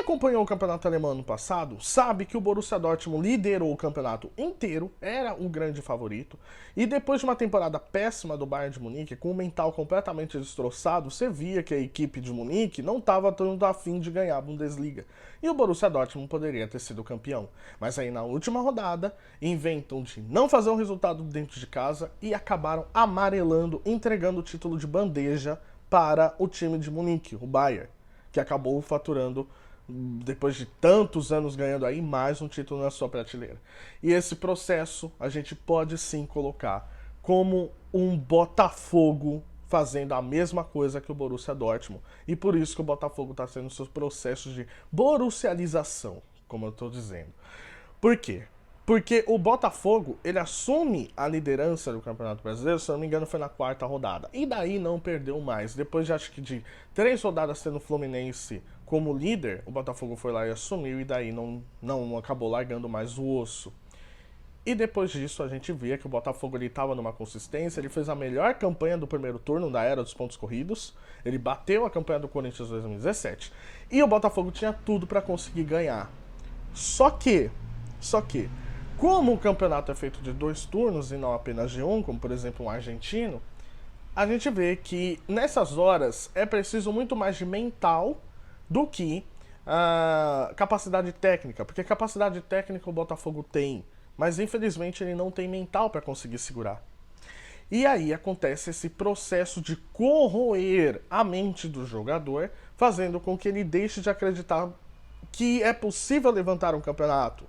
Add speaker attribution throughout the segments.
Speaker 1: acompanhou o campeonato alemão no passado sabe que o Borussia Dortmund liderou o campeonato inteiro, era um grande favorito, e depois de uma temporada péssima do Bayern de Munique, com o mental completamente destroçado, você via que a equipe de Munique não estava tanto afim de ganhar a Bundesliga, e o Borussia Dortmund poderia ter sido campeão. Mas aí na última rodada, inventam de não fazer um resultado dentro de casa e acabaram amarelando, entregando o título de bandeja para o time de Munique, o Bayern, que acabou faturando, depois de tantos anos ganhando aí, mais um título na sua prateleira. E esse processo a gente pode sim colocar como um Botafogo fazendo a mesma coisa que o Borussia Dortmund. E por isso que o Botafogo está tendo seus processos de borussialização, como eu estou dizendo. Por quê? Porque o Botafogo, ele assume a liderança do Campeonato Brasileiro, se eu não me engano foi na quarta rodada. E daí não perdeu mais. Depois de, acho que de 3 rodadas tendo o Fluminense como líder, o Botafogo foi lá e assumiu e daí não acabou largando mais o osso. E depois disso a gente via que o Botafogo estava numa consistência, ele fez a melhor campanha do primeiro turno da era dos pontos corridos, ele bateu a campanha do Corinthians 2017 e o Botafogo tinha tudo para conseguir ganhar. Só que, como o campeonato é feito de 2 turnos e não apenas de um, como por exemplo um argentino, a gente vê que nessas horas é preciso muito mais de mental do que capacidade técnica, porque capacidade técnica o Botafogo tem, mas infelizmente ele não tem mental para conseguir segurar. E aí acontece esse processo de corroer a mente do jogador, fazendo com que ele deixe de acreditar que é possível levantar um campeonato.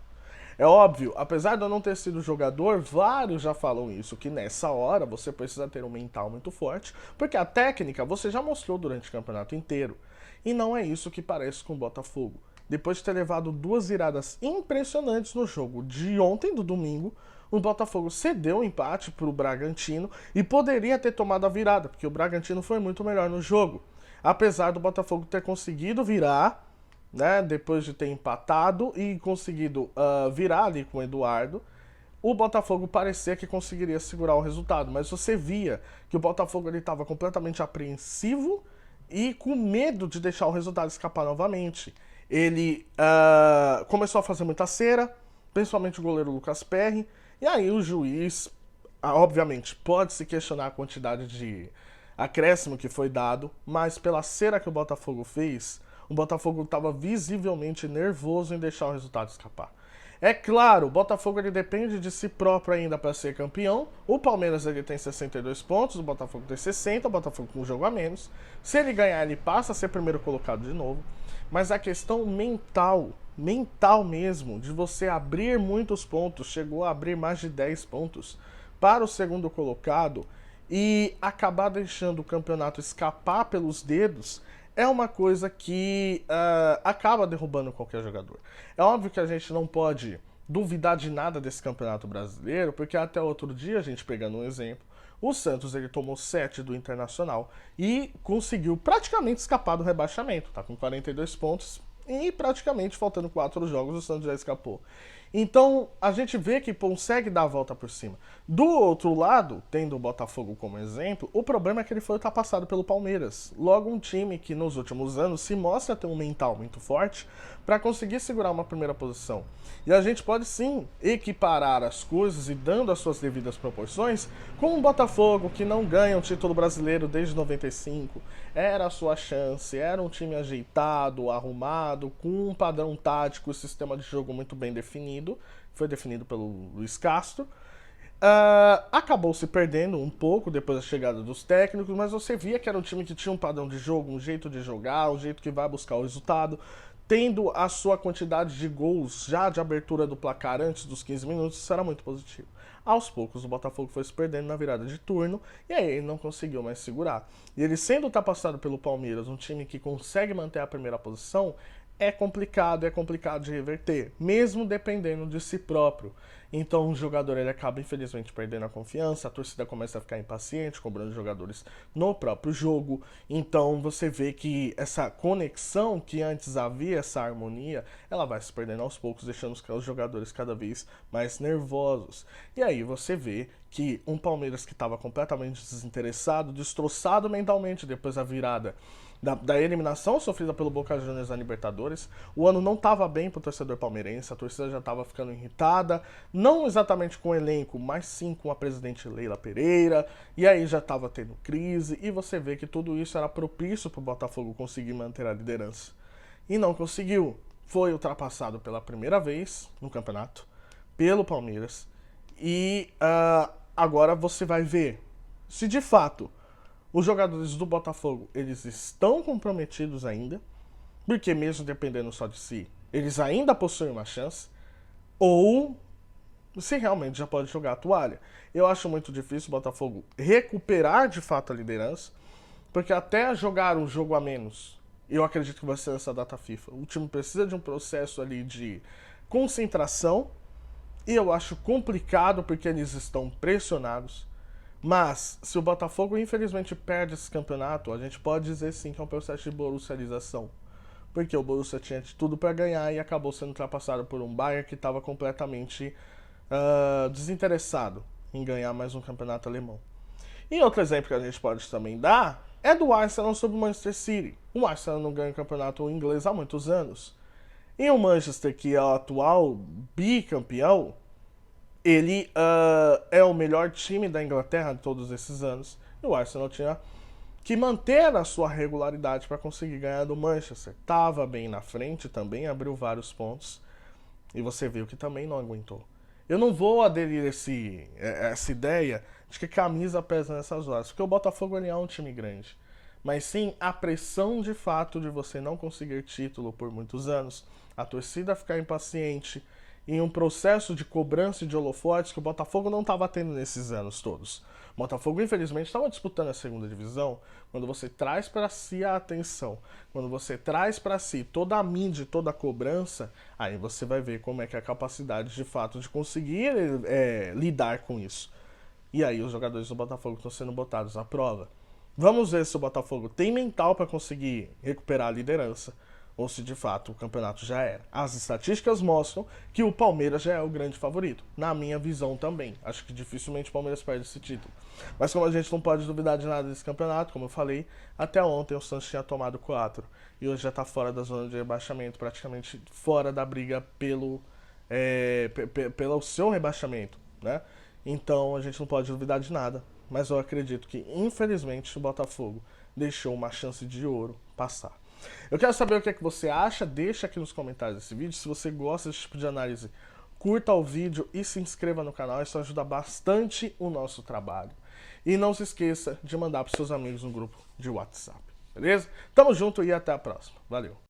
Speaker 1: É óbvio, apesar de eu não ter sido jogador, vários já falam isso, que nessa hora você precisa ter um mental muito forte, porque a técnica você já mostrou durante o campeonato inteiro. E não é isso que parece com o Botafogo. Depois de ter levado 2 viradas impressionantes no jogo de ontem, do domingo, o Botafogo cedeu o empate para o Bragantino e poderia ter tomado a virada, porque o Bragantino foi muito melhor no jogo. Apesar do Botafogo ter conseguido virar, né, depois de ter empatado e conseguido virar ali com o Eduardo, o Botafogo parecia que conseguiria segurar o resultado, mas você via que o Botafogo estava completamente apreensivo e com medo de deixar o resultado escapar novamente. Ele começou a fazer muita cera, principalmente o goleiro Lucas Perry, e aí o juiz, obviamente, pode se questionar a quantidade de acréscimo que foi dado, mas pela cera que o Botafogo fez, o Botafogo estava visivelmente nervoso em deixar o resultado escapar. É claro, o Botafogo ele depende de si próprio ainda para ser campeão. O Palmeiras ele tem 62 pontos, o Botafogo tem 60, o Botafogo com um jogo a menos. Se ele ganhar, ele passa a ser primeiro colocado de novo. Mas a questão mental mesmo, de você abrir muitos pontos, chegou a abrir mais de 10 pontos para o segundo colocado e acabar deixando o campeonato escapar pelos dedos, é uma coisa que acaba derrubando qualquer jogador. É óbvio que a gente não pode duvidar de nada desse campeonato brasileiro, porque até outro dia, a gente pegando um exemplo, o Santos ele tomou 7 do Internacional e conseguiu praticamente escapar do rebaixamento, tá com 42 pontos e praticamente faltando 4 jogos o Santos já escapou. Então a gente vê que consegue dar a volta por cima. Do outro lado, tendo o Botafogo como exemplo, o problema é que ele foi ultrapassado pelo Palmeiras. Logo um time que nos últimos anos se mostra ter um mental muito forte para conseguir segurar uma primeira posição. E a gente pode sim equiparar as coisas e dando as suas devidas proporções com o Botafogo que não ganha o título brasileiro desde 95. Era a sua chance, era um time ajeitado, arrumado, com um padrão tático e sistema de jogo muito bem definido. Foi definido pelo Luiz Castro. Acabou se perdendo um pouco depois da chegada dos técnicos, mas você via que era um time que tinha um padrão de jogo, um jeito de jogar, um jeito que vai buscar o resultado, tendo a sua quantidade de gols já de abertura do placar antes dos 15 minutos, isso era muito positivo. Aos poucos o Botafogo foi se perdendo na virada de turno e aí ele não conseguiu mais segurar. E ele sendo ultrapassado pelo Palmeiras, um time que consegue manter a primeira posição, é complicado de reverter, mesmo dependendo de si próprio. Então o jogador ele acaba infelizmente perdendo a confiança, a torcida começa a ficar impaciente, cobrando jogadores no próprio jogo. Então você vê que essa conexão que antes havia, essa harmonia, ela vai se perdendo aos poucos, deixando os jogadores cada vez mais nervosos. E aí você vê que um Palmeiras que estava completamente desinteressado, destroçado mentalmente depois da virada da eliminação sofrida pelo Boca Juniors na Libertadores. O ano não estava bem para o torcedor palmeirense, a torcida já estava ficando irritada, não exatamente com o elenco, mas sim com a presidente Leila Pereira, e aí já estava tendo crise, e você vê que tudo isso era propício para o Botafogo conseguir manter a liderança. E não conseguiu. Foi ultrapassado pela primeira vez no campeonato, pelo Palmeiras, e agora você vai ver se de fato os jogadores do Botafogo, eles estão comprometidos ainda, porque mesmo dependendo só de si, eles ainda possuem uma chance, ou se realmente já pode jogar a toalha. Eu acho muito difícil o Botafogo recuperar de fato a liderança, porque até jogar um jogo a menos, eu acredito que vai ser essa data FIFA. O time precisa de um processo ali de concentração, e eu acho complicado porque eles estão pressionados. Mas, se o Botafogo infelizmente perde esse campeonato, a gente pode dizer sim que é um processo de borussialização. Porque o Borussia tinha tudo para ganhar e acabou sendo ultrapassado por um Bayern que estava completamente desinteressado em ganhar mais um campeonato alemão. E outro exemplo que a gente pode também dar é do Arsenal sobre o Manchester City. O Arsenal não ganha o campeonato inglês há muitos anos. E o Manchester, que é o atual bicampeão, ele é o melhor time da Inglaterra de todos esses anos. E o Arsenal tinha que manter a sua regularidade para conseguir ganhar do Manchester. Estava bem na frente também, abriu vários pontos. E você viu que também não aguentou. Eu não vou aderir essa ideia de que camisa pesa nessas horas, porque o Botafogo ele é um time grande. Mas sim a pressão de fato de você não conseguir título por muitos anos, a torcida ficar impaciente, em um processo de cobrança de holofotes que o Botafogo não estava tendo nesses anos todos. O Botafogo, infelizmente, estava disputando a segunda divisão quando você traz para si a atenção, quando você traz para si toda a mídia, toda a cobrança, aí você vai ver como é que é a capacidade de fato de conseguir lidar com isso. E aí os jogadores do Botafogo estão sendo botados à prova. Vamos ver se o Botafogo tem mental para conseguir recuperar a liderança ou se de fato o campeonato já era. As estatísticas mostram que o Palmeiras já é o grande favorito, na minha visão também. Acho que dificilmente o Palmeiras perde esse título. Mas como a gente não pode duvidar de nada desse campeonato, como eu falei, até ontem o Santos tinha tomado 4 e hoje já está fora da zona de rebaixamento, praticamente fora da briga pelo seu rebaixamento, né? Então a gente não pode duvidar de nada, mas eu acredito que infelizmente o Botafogo deixou uma chance de ouro passar. Eu quero saber o que é que você acha, deixa aqui nos comentários desse vídeo. Se você gosta desse tipo de análise, curta o vídeo e se inscreva no canal, isso ajuda bastante o nosso trabalho. E não se esqueça de mandar para seus amigos no grupo de WhatsApp, beleza? Tamo junto e até a próxima. Valeu!